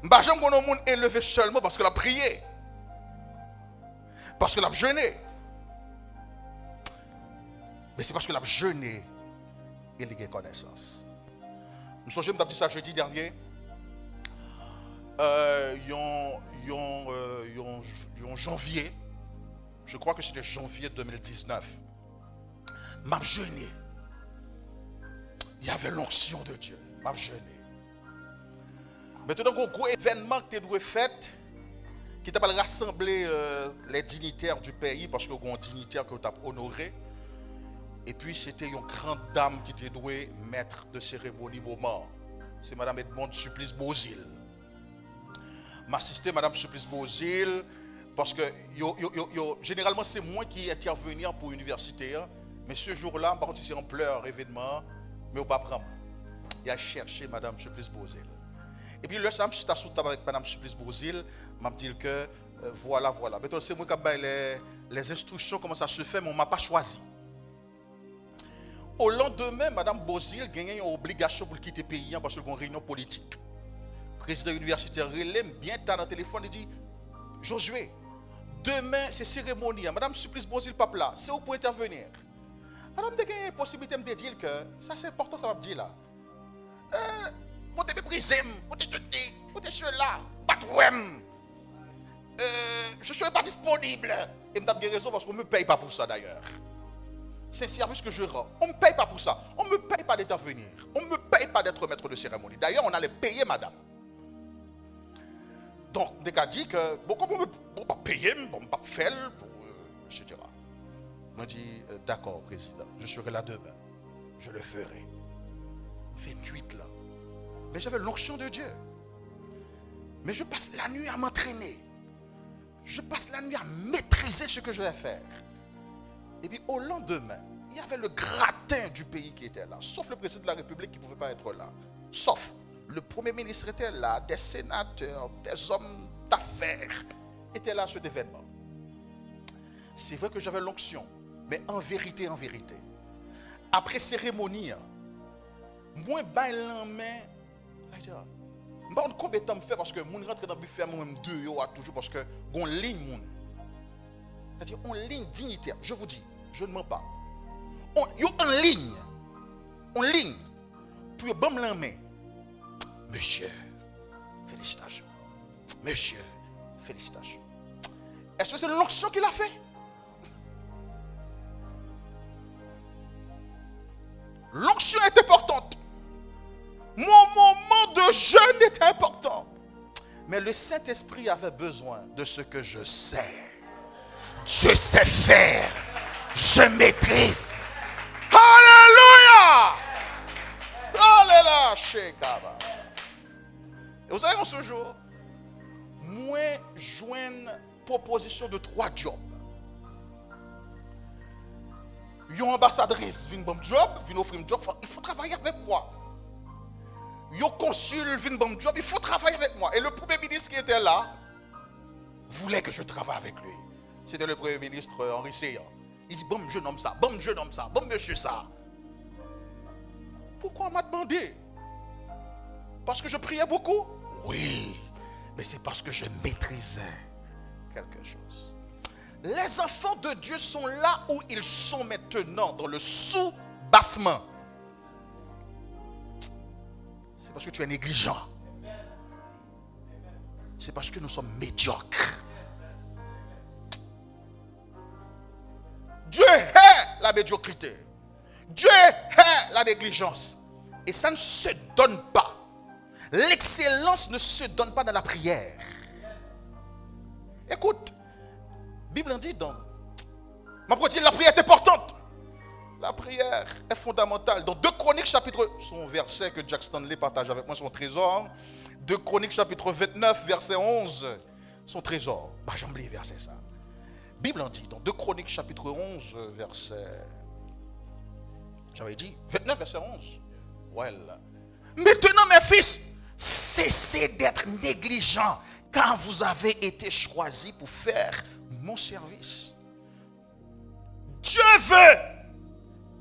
Bah, j'aime qu'on a monde élevé seulement parce que l'a prié. Parce que l'a jeûné. Mais c'est parce que l'a jeûné et il a connaissance. Nous sommes dit ça jeudi dernier. En janvier, je crois que c'était janvier 2019, m'a jeûné. Il y avait l'onction de Dieu. M'a jeûné. Maintenant, un gros événement que tu dois faire, qui t'a rassemblé les dignitaires du pays, parce que un dignitaire que tu as honoré. Et puis, c'était une grande dame qui te doit maître de cérémonie moment. C'est Madame Edmond Supplice Bozil. M'assister Madame Supplice Bozil, parce que généralement, c'est moi qui intervenir pour l'université. Mais ce jour-là, par contre, c'est en pleurs, événement, mais on ne va pas prendre. Il a cherché Madame Supplice Bozil. Et puis, le samedi, je suis avec Madame Supplice Bozil, m'a dit que voilà. Mais c'est moi qui ai les instructions, comment ça se fait, mais on ne m'a pas choisi. Au lendemain, Mme Bozil a gagné une obligation pour quitter le pays parce qu'il y a une réunion politique. Le président universitaire relève bien tard dans le téléphone et dit Josué, demain c'est cérémonie. Mme Supplice Bozil pas là. C'est où pour intervenir. Madame a gagné la possibilité de dire que ça c'est important, ça va me dire là. Vous êtes méprisé, vous êtes là, pas de je ne serai pas disponible. Et je me raison parce qu'on ne me paye pas pour ça d'ailleurs. C'est un service que je rends. On ne me paye pas pour ça. On ne me paye pas d'intervenir. On ne me paye pas d'être maître de cérémonie. D'ailleurs, on allait payer madame. Donc, on a dit que, bon, comme on ne peut pas payer, on ne peut pas faire, etc. On a dit, d'accord, président, je serai là demain. Je le ferai. 28 là. Mais j'avais l'onction de Dieu. Mais je passe la nuit à m'entraîner. Je passe la nuit à maîtriser ce que je vais faire. Et puis au lendemain, il y avait le gratin du pays qui était là. Sauf le président de la République qui ne pouvait pas être là. Sauf le premier ministre était là, des sénateurs, des hommes d'affaires étaient là à cet événement. C'est vrai que j'avais l'onction, mais en vérité, après cérémonie, moi, je main, je ne sais pas combien de temps je fais parce que je rentre dans le buffet, moi-même 2 jours toujours parce que on ligne. C'est-à-dire, on ligne dignitaire. Je vous dis, je ne mens pas. On ligne pour bon la main. Monsieur, félicitations. Monsieur, félicitations. Est-ce que c'est l'onction qu'il a fait? L'onction est importante. Mon moment de jeûne est important. Mais le Saint-Esprit avait besoin de ce que je sais. Je sais faire. Je maîtrise. Alléluia. Alléluia. Shekaba. Et vous savez, en ce jour, moi, joins une proposition de 3 jobs. Une ambassadrice vient bon job, vient offrir un job, il faut travailler avec moi. Un consul vient bon job, il faut travailler avec moi. Et le premier ministre qui était là voulait que je travaille avec lui. C'était le premier ministre Henri Seyan. Il dit, bon, je nomme ça, bon, monsieur ça. Pourquoi on m'a demandé? Parce que je priais beaucoup? Oui, mais c'est parce que je maîtrisais quelque chose. Les enfants de Dieu sont là où ils sont maintenant, dans le sous-bassement. C'est parce que tu es négligent. C'est parce que nous sommes médiocres. Dieu hait la médiocrité. Dieu hait la négligence. Et ça ne se donne pas. L'excellence ne se donne pas dans la prière. Écoute, la Bible en dit donc, la prière est importante. La prière est fondamentale. Dans 2 Chroniques chapitre, son verset que Jack Stanley partage avec moi, son trésor. 2 Chroniques chapitre 29, verset 11, son trésor. Bah, j'ai oublié verset ça. Bible en dit, dans 2 Chroniques chapitre 11, verset, j'avais dit, 29, verset 11. Well. Maintenant, mes fils, cessez d'être négligents, car vous avez été choisis pour faire mon service. Dieu veut,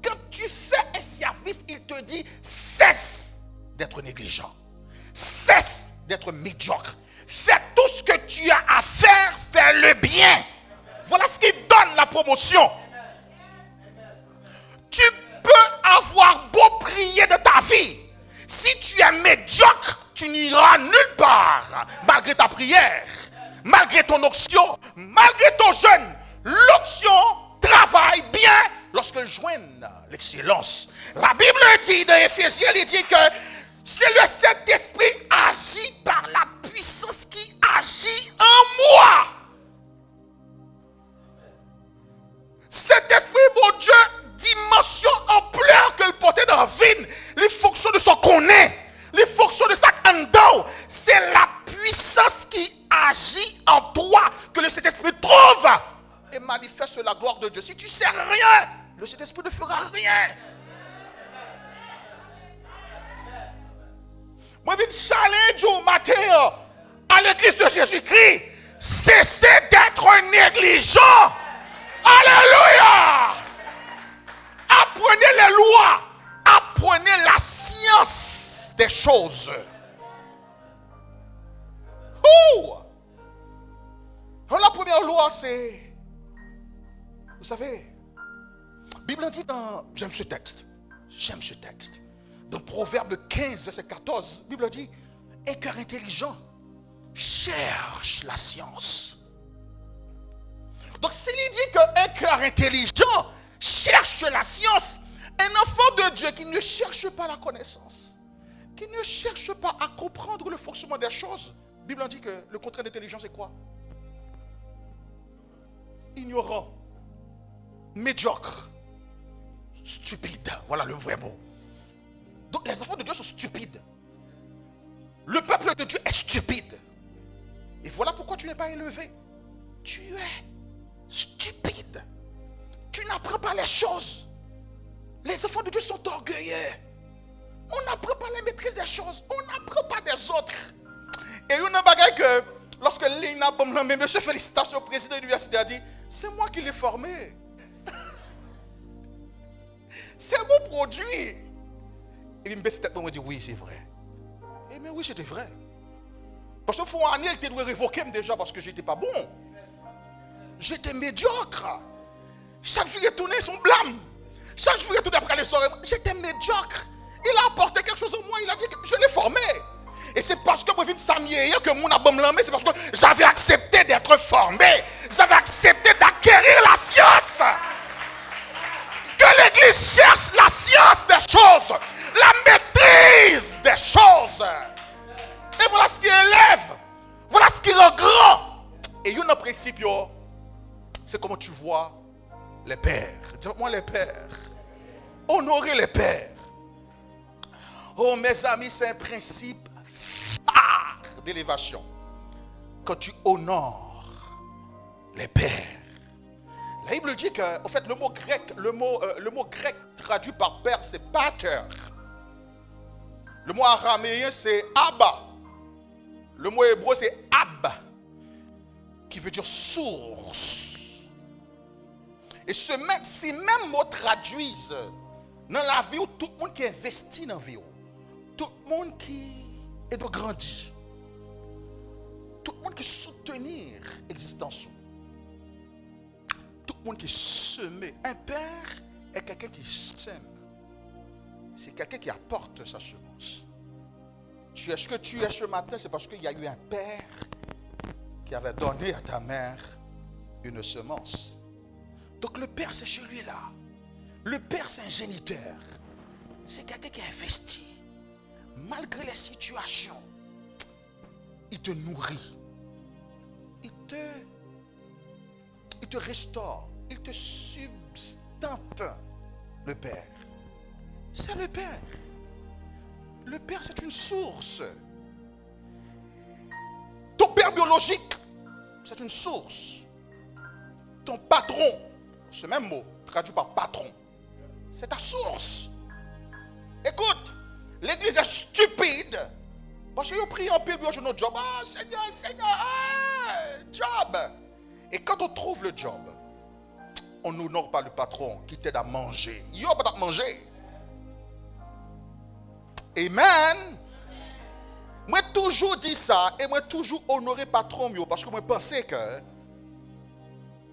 quand tu fais un service, il te dit, cesse d'être négligent. Cesse d'être médiocre. Fais tout ce que tu as à faire, fais-le bien. Voilà ce qui donne la promotion. Tu peux avoir beau prier de ta vie. Si tu es médiocre, tu n'iras nulle part. Malgré ta prière, malgré ton onction, malgré ton jeûne. L'onction travaille bien lorsqu'elle joigne l'excellence. La Bible dit dans Éphésiens, il dit que c'est le Saint-Esprit agit par la puissance qui agit en moi. Saint-Esprit, mon Dieu, dimension, ampleur qu'il portait dans la vie, les fonctions de son connaît, les fonctions de sa ando, c'est la puissance qui agit en toi que le Saint-Esprit trouve et manifeste la gloire de Dieu. Si tu ne sais rien, le Saint-Esprit ne fera rien. Moi, je challenge au matin à l'église de Jésus-Christ. Cessez d'être négligent. Alléluia. Apprenez les lois. Apprenez la science des choses. La première loi, c'est... Vous savez, la Bible dit dans... J'aime ce texte. Dans Proverbe 15, verset 14, la Bible dit, un cœur intelligent cherche la science. Donc, s'il dit qu'un cœur intelligent cherche la science, un enfant de Dieu qui ne cherche pas la connaissance, qui ne cherche pas à comprendre le fonctionnement des choses, la Bible dit que le contraire d'intelligence c'est quoi? Ignorant, médiocre, stupide. Voilà le vrai mot. Donc les enfants de Dieu sont stupides. Le peuple de Dieu est stupide. Et voilà pourquoi tu n'es pas élevé. Tu es stupide. Tu n'apprends pas les choses. Les enfants de Dieu sont orgueilleux. On n'apprend pas la maîtrise des choses. On n'apprend pas des autres. Et une bagaille que lorsque Lina Bomlamé, monsieur félicitations, président de l'université, a dit, c'est moi qui l'ai formé. C'est mon produit. Et il me baisse tête, il me dit, oui, c'est vrai. Et mais oui, c'était vrai. Parce que pour un année, il était dû révoquer déjà parce que j'étais pas bon. J'étais médiocre. Chaque fois qu'il retournait son blâme. Chaque fois qu'il retournait après les soirées, j'étais médiocre. Il a apporté quelque chose en moi, il a dit que je l'ai formé. Et c'est parce que moi, je suis que mon abonnement, c'est parce que j'avais accepté d'être formé. J'avais accepté d'acquérir la science. Que l'Église cherche la science des choses, la maîtrise des choses. Et voilà ce qui élève, voilà ce qui rend grand. Et il y a un principe, c'est comment tu vois les pères. Dis-moi les pères. Honorer les pères. Oh mes amis, c'est un principe phare d'élévation. Quand tu honores les pères. La Bible dit que, en fait, le mot grec traduit par père, c'est pater. Le mot araméen, c'est abba. Le mot hébreu, c'est ab, qui veut dire source. Et ces mêmes mots traduisent dans la vie où tout le monde qui investit dans la vie, tout le monde qui est de grandir, tout le monde qui soutenir l'existence. Tout le monde qui sème. Un père est quelqu'un qui sème. C'est quelqu'un qui apporte sa semence. Tu es ce que tu es ce matin, c'est parce qu'il y a eu un père qui avait donné à ta mère une semence. Donc le père, c'est celui-là. Le père, c'est un géniteur. C'est quelqu'un qui investit. Malgré les situations, il te nourrit. Il te restaure, il te substante. Le Père, c'est le Père. Le Père, c'est une source. Ton père biologique, c'est une source. Ton patron, ce même mot, traduit par patron, c'est ta source. Écoute, l'église est stupide. Parce qu'ils ont pris un pile pour notre job. Ah, Seigneur, job. Et quand on trouve le job, on n'honore pas le patron qui t'aide à manger. Il n'a pas à manger. Amen. Moi toujours dit ça et moi toujours honoré patron mieux parce que moi pensais que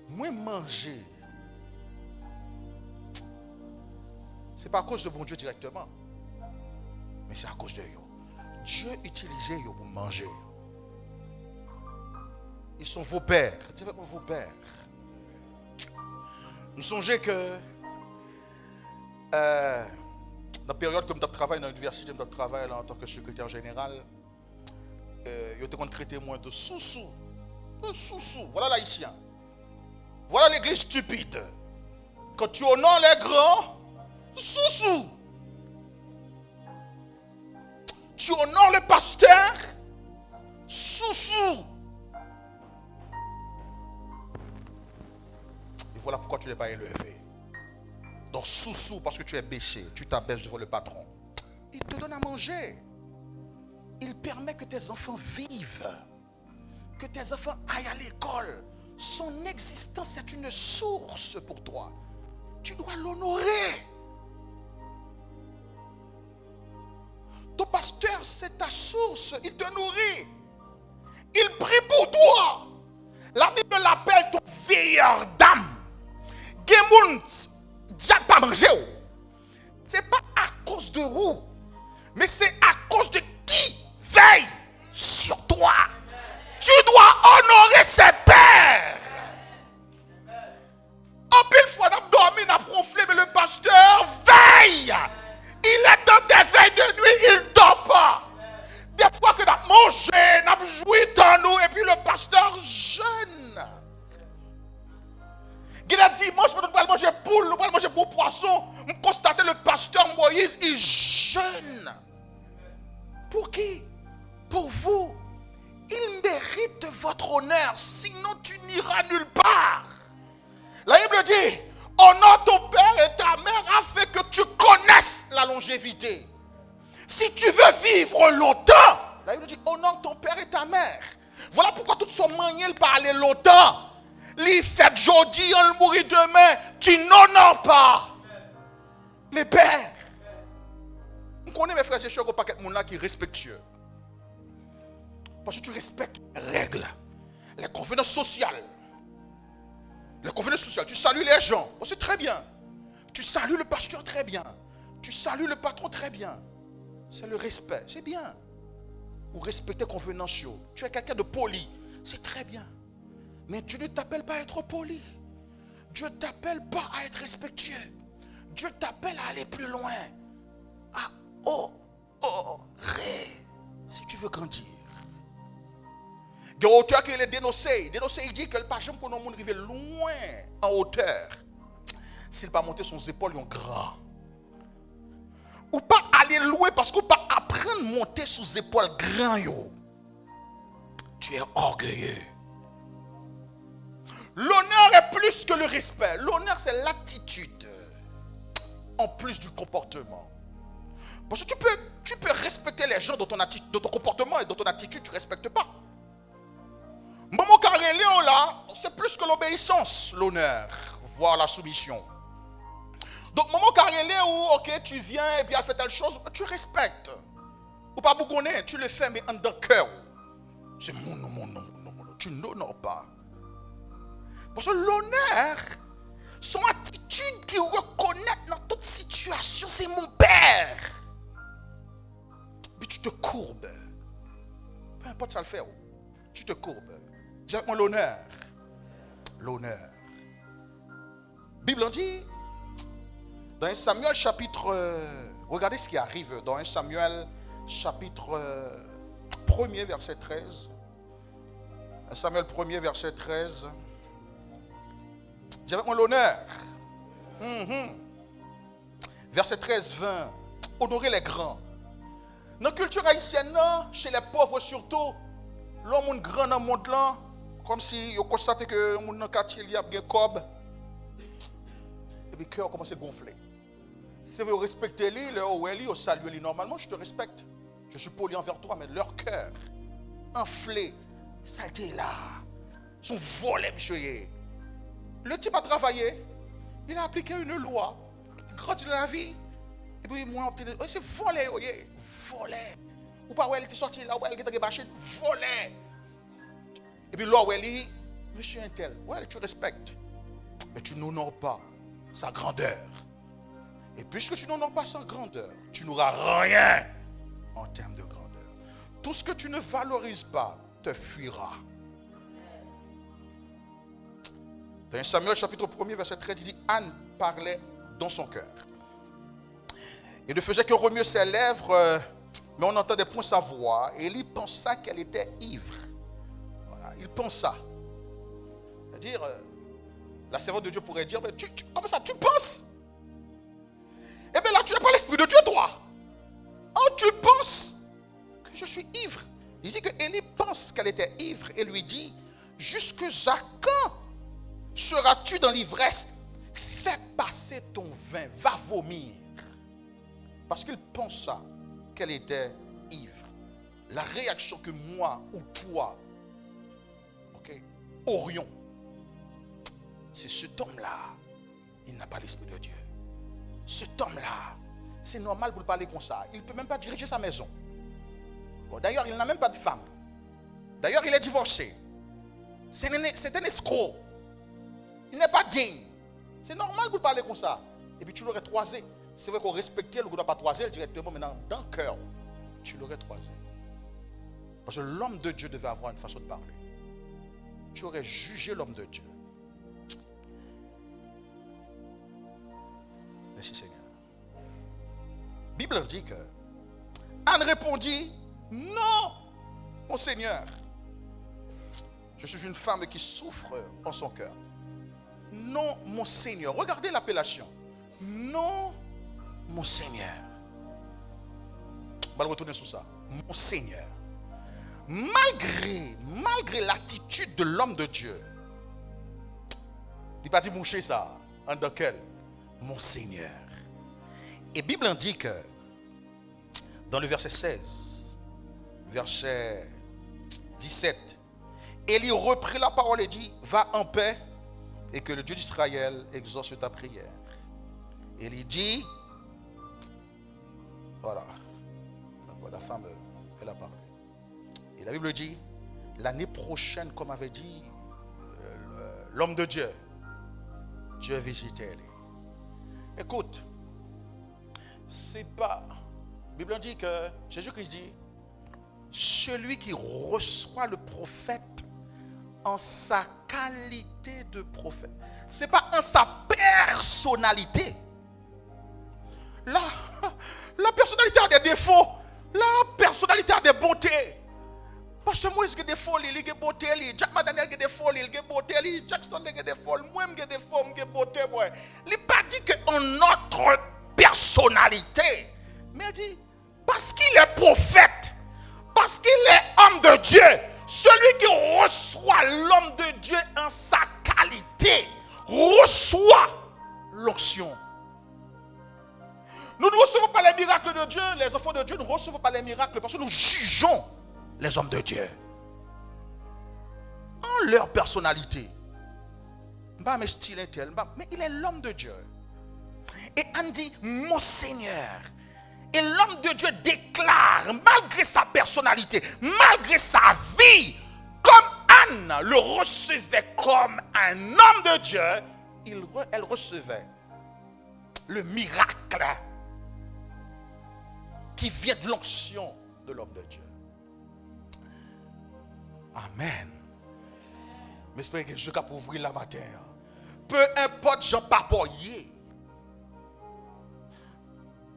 moi manger c'est pas à cause de bon Dieu directement mais c'est à cause de eux. Dieu utilisait eux pour manger. Ils sont vos pères, directement vos pères. Nous songez que dans la période comme je travaille dans l'université, je travaille en tant que secrétaire général. Ils ont traité moi de sous-sous. De sous-sous. Voilà l'haïtien. Voilà l'église stupide. Quand tu honores les grands, sous-sous. Tu honores le pasteur, sous-sous. Et voilà pourquoi tu n'es pas élevé. Donc sous-sous parce que tu es bêché, tu t'abaisses devant le patron. Il te donne à manger. Il permet que tes enfants vivent, que tes enfants aillent à l'école. Son existence est une source pour toi. Tu dois l'honorer. Ton pasteur, c'est ta source. Il te nourrit. Il prie pour toi. La Bible l'appelle ton veilleur d'âme. Gemoun, diable pas manger. C'est pas à cause de vous, mais c'est à cause de qui veille sur toi. Tu dois honorer ses pères. En pile fois, on a dormi, on a ronflé, mais le pasteur veille. Il est dans des veilles de nuit, il ne dort pas. Des fois que nous avons mangé, nous avons joui dans nous, et puis le pasteur jeûne. Il a dit, dimanche, nous allons manger poule, nous allons manger beau poisson. Nous constatons le pasteur Moïse, il jeûne. Pour qui? Pour vous. Il mérite votre honneur, sinon tu n'iras nulle part. La Bible dit, honore ton père et ta mère afin que tu connaisses la longévité. Si tu veux vivre longtemps, la Bible dit, honore ton père et ta mère. Voilà pourquoi tout son manière de parler longtemps. Les fêtes aujourd'hui, on le mourit demain. Tu n'honores pas les pères. On connaît mes frères et sœurs au paquet de monde qui est respectueux. Parce que tu respectes les règles, les convenances sociales. Les convenances sociales, tu salues les gens. Oh, c'est très bien. Tu salues le pasteur très bien. Tu salues le patron très bien. C'est le respect, c'est bien. Ou respecter les convenances. Tu es quelqu'un de poli, c'est très bien. Mais Dieu ne t'appelle pas à être poli. Dieu ne t'appelle pas à être respectueux. Dieu t'appelle à aller plus loin. À honorer. Si tu veux grandir. Il y a un auteur qui est dénoncé. Dénoncé, il dit que le pasteur pour nous arriver loin en hauteur. S'il pas monter son épaules, ils sont grands. Ou pas aller loin parce qu'on pas apprendre à monter sous épaules grands. Tu es orgueilleux. L'honneur est plus que le respect. L'honneur, c'est l'attitude en plus du comportement. Parce que tu peux respecter les gens dans ton comportement et dans ton attitude, tu ne respectes pas. Maman Léon là, c'est plus que l'obéissance, l'honneur, voire la soumission. Donc maman Léon, ok, tu viens et puis elle fait telle chose, tu respectes. Ou pas bougonner, tu le fais mais en dans le cœur. C'est mon nom, tu n'honores pas. Parce que l'honneur, son attitude qui reconnaît dans toute situation, c'est mon père. Mais tu te courbes. Peu importe ça le fait, tu te courbes. Dis-moi l'honneur. L'honneur. Bible en dit, dans 1 Samuel chapitre, regardez ce qui arrive dans 1 Samuel chapitre 1er verset 13. 1 Samuel 1er verset 13. Dis avec moi l'honneur. Verset 13, 20. Honorer les grands. Dans la culture haïtienne, chez les pauvres surtout, l'homme grand dans le monde là, comme si vous constatez que le monde dans le quartier il y a un cob. Et puis le cœur commence à gonfler. Si vous respectez lui, vous saluez lui normalement, je te respecte. Je suis poli envers toi, mais leur cœur enflé, ça a été là. Ils sont volés, monsieur. Le type a travaillé, il a appliqué une loi, il grandit dans la vie. Et puis moi, c'est volé, volé. Ou pas, elle était sortie là, ou elle était bâchée, volée. Et puis là, elle dit, monsieur un tel, ouais, tu respectes, mais tu n'honores pas sa grandeur. Et puisque tu n'honores pas sa grandeur, tu n'auras rien en termes de grandeur. Tout ce que tu ne valorises pas te fuira. Dans Samuel chapitre 1er, verset 13, il dit, Anne parlait dans son cœur. Il ne faisait que remuer ses lèvres, mais on n'entendait point sa voix. Et il pensa qu'elle était ivre. Voilà, il pensa. C'est-à-dire, la servante de Dieu pourrait dire, mais comment ça, tu penses? Eh bien là, tu n'as pas l'esprit de Dieu, toi. Oh, tu penses que je suis ivre. Il dit que Élie pense qu'elle était ivre et lui dit, jusque à quand seras-tu dans l'ivresse? Fais passer ton vin, va vomir. Parce qu'il pensa qu'elle était ivre. La réaction que moi ou toi, aurions, c'est cet homme-là, il n'a pas l'esprit de Dieu. Cet homme-là, c'est normal pour parler comme ça. Il ne peut même pas diriger sa maison. Bon, d'ailleurs, il n'a même pas de femme. D'ailleurs, il est divorcé. C'est un escroc. Il n'est pas digne. C'est normal pour parler comme ça. Et puis tu l'aurais toisé. C'est vrai qu'on respectait le gouvernement pas toisé directement, maintenant dans le cœur, tu l'aurais toisé. Parce que l'homme de Dieu devait avoir une façon de parler. Tu aurais jugé l'homme de Dieu. Merci Seigneur. La Bible dit que Anne répondit, non, mon Seigneur. Je suis une femme qui souffre en son cœur. Non, mon Seigneur. Regardez l'appellation. Non, mon Seigneur. On va le retourner sur ça. Mon Seigneur. Malgré l'attitude de l'homme de Dieu, il n'a pas dit moucher ça. En dans quel? Mon Seigneur. Et la Bible indique que dans le verset 16, verset 17, Élie reprit la parole et dit, va en paix et que le Dieu d'Israël exauce ta prière. Élie dit, voilà, la femme, elle a parlé. Et la Bible dit, l'année prochaine, comme avait dit l'homme de Dieu, Dieu visitait Élie. Écoute, c'est pas... La Bible dit que Jésus-Christ dit, celui qui reçoit le prophète en sa qualité de prophète, ce n'est pas en sa personnalité. La personnalité a des défauts. La personnalité a des bontés. Parce que moi, j'ai des défauts, il y a des bontés. Jack McDaniel a des défauts, il y a des bontés. Jackson a des défauts, moi, j'ai des défauts, j'ai des bontés. Il n'a pas dit qu'en notre personnalité. Mais il dit, parce qu'il est prophète, parce qu'il est homme de Dieu, celui qui reçoit l'homme de Dieu en sa qualité, reçoit l'onction. Nous ne recevons pas les miracles de Dieu, les enfants de Dieu ne recevons pas les miracles parce que nous jugeons les hommes de Dieu en leur personnalité. Mais il est l'homme de Dieu. Et Anne dit, mon Seigneur. Et l'homme de Dieu déclare, malgré sa personnalité, malgré sa vie, comme Anne le recevait comme un homme de Dieu, elle recevait le miracle qui vient de l'onction de l'homme de Dieu. Amen. Mais j'espère que je suis capable d'ouvrir la matin. Peu importe, Jean Papoyer.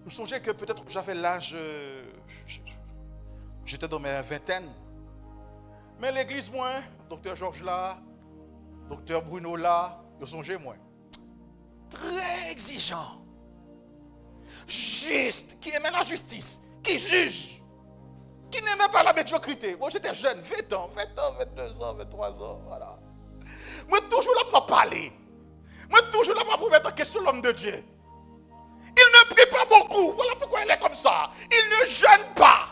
Je me songeais que peut-être j'avais l'âge, j'étais dans mes vingtaines. Mais l'église, moi, docteur Georges là, docteur Bruno là, je songeais moi. Très exigeant. Juste, qui aimait la justice, qui juge, qui n'aimait pas la médiocrité. Moi, j'étais jeune, 20 ans, 22 ans, 23 ans, voilà. Moi, toujours là pour parler. Moi, toujours là pour mettre en question l'homme de Dieu. Il ne prie pas beaucoup. Voilà pourquoi il est comme ça. Il ne jeûne pas.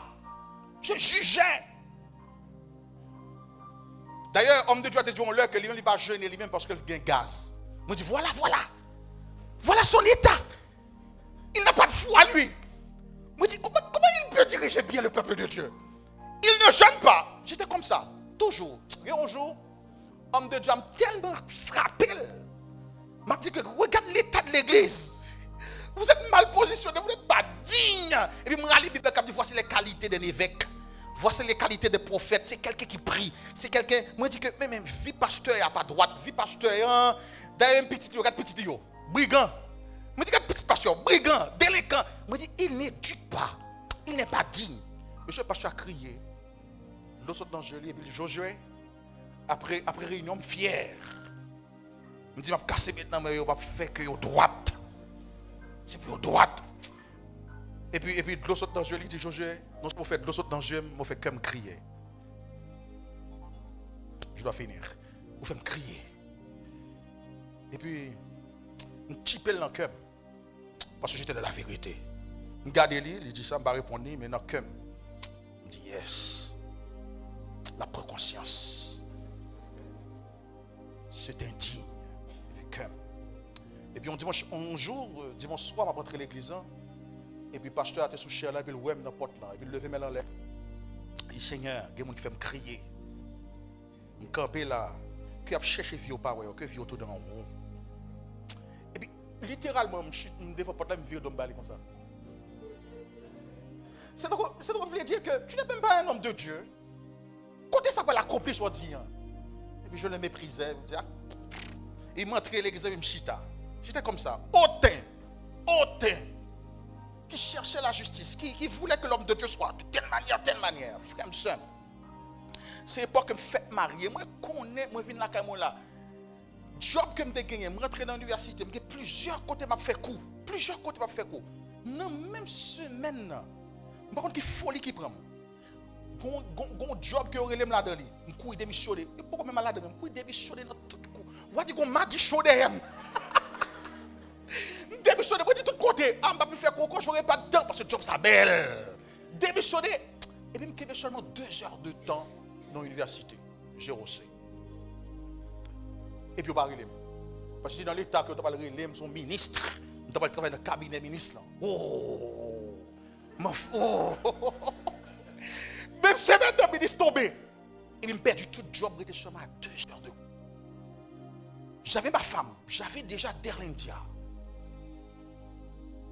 Je jugeais. D'ailleurs, homme de Dieu a dit on l'heure que lui-même il va jeûner lui-même parce qu'il gagne gaz. Moi, je dis voilà. Voilà son état. Il n'a pas de foi lui. Moi, je dis comment il peut diriger bien le peuple de Dieu? Il ne jeûne pas. J'étais comme ça, toujours. Et un jour, homme de Dieu m'a tellement frappé. M'a dit que regarde l'état de l'église. Vous êtes mal positionné, vous n'êtes pas digne. Et puis, la Bible qui dit voici les qualités d'un évêque. Voici les qualités des prophètes. C'est quelqu'un qui prie. C'est quelqu'un. Moi, je dis que même vie pasteur, il n'y a pas droite. Vie pasteur, d'ailleurs, un petit, regarde petit, brigand. Moi, je dis que petit pasteur, brigand, délinquant. Moi, je dis, il n'éduque pas. Il n'est pas digne. Monsieur le pasteur a crié. L'autre dans Josué, et puis Josué, après réunion, fier. Je me dis, je vais casser maintenant, mais je vais faire que droite. C'est plus droite. Et puis de l'autre dans Josué, il dit Josué, non, je faire de l'autre dans Josué, je fais comme crier. Je dois finir. Vous faites me crier. Et puis, un petit peu dans le cœur. Parce que j'étais dans la vérité. Je regarde lui, il dit ça, je vais répondre, mais dans le cœur. Je dis yes. La conscience. C'est indigne. Et puis un jour, dimanche soir, je suis rentré à l'église. Et puis le pasteur était sous chair là, et puis il ouem dans la porte là. Et puis il levait mes mains. Il dit Seigneur, il y a des gens qui font me crier. Je me campe là, qui a cherché vie au pas, que vie autour de moi. Et puis littéralement, je me devant la porte là, je me vire dans le balai comme ça. C'est donc on voulait dire que tu n'es même pas un homme de Dieu. Quand ça va l'accomplir, je dis. Et puis je le méprisais. Il m'entrait à l'église et il me chita. J'étais comme ça, hautain, qui cherchait la justice, qui voulait que l'homme de Dieu soit de telle manière, frère, soeur. C'est l'époque que je me fais marier, moi je connais, moi je viens là, job que je me gagné, je rentre dans l'université, je plusieurs côtés m'a fait coup, Non, même semaine, par contre, qui folie qui prend. Gon job que aurait là dedans, je cours démissionner, et pourquoi même là dedans, je cours démissionner dans tout coup. On dit qu'on m'a dit chaud derrière. Démissionner, moi, de tout côté. Je ne vais pas faire quoi, je n'aurai pas de temps parce que le job, ça belle. Démissionner. Et puis, je me seulement 2 heures de temps dans l'université. J'ai reçu. Et puis, on va relire. Parce que dans l'état que on va relire, son ministre. On va travailler dans le cabinet ministre. Oh! Même si le ministre tombé. Et puis, je perdu tout le job, j'étais seulement à 2 heures de cours. J'avais ma femme, j'avais déjà Derlindia.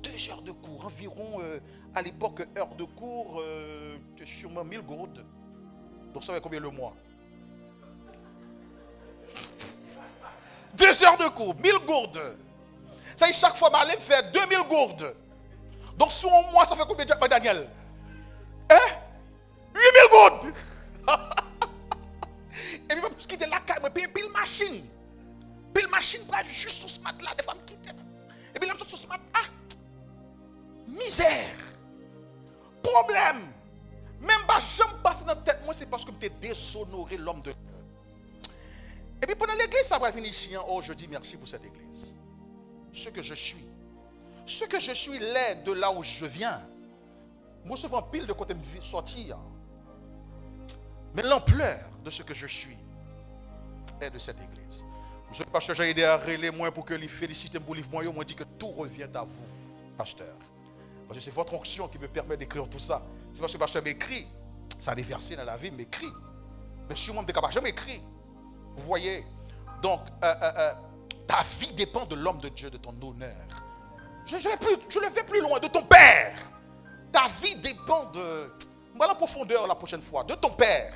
2 heures de cours, environ à l'époque, heure de cours, sûrement 1000 gourdes. Donc ça fait combien le mois? 2 heures de cours, 1000 gourdes. Ça y est, chaque fois, je vais faire 2000 gourdes. Donc sur un mois, ça fait combien de Daniel? 8000 gourdes. Et puis, je quitte la caille, je paye pile machine. Pile machine pour aller juste sous ce matelas, des femmes quitter. Et puis, là, sous ce matelas, misère, problème. Même pas jamais passé dans la tête, moi, c'est parce que je déshonoré l'homme de Dieu. Et puis, pendant l'église, ça va finir ici. Oh, je dis merci pour cette église. Ce que je suis l'est de là où je viens. Moi, souvent, pile de côté me sortir. Mais l'ampleur de ce que je suis est de cette église. Monsieur le pasteur, j'ai aidé à relayer moi pour que les féliciter pour livre moi. Moi, dit que tout revient à vous, pasteur. Parce que c'est votre onction qui me permet d'écrire tout ça. C'est parce que le pasteur m'écrit. Ça a des versets dans la vie, m'écrit. Mais sûrement, je ne peux jamais écrire. Vous voyez? Donc, ta vie dépend de l'homme de Dieu, de ton honneur. Je le fais plus loin, de ton père. Ta vie dépend de... Voilà la profondeur la prochaine fois, de ton père.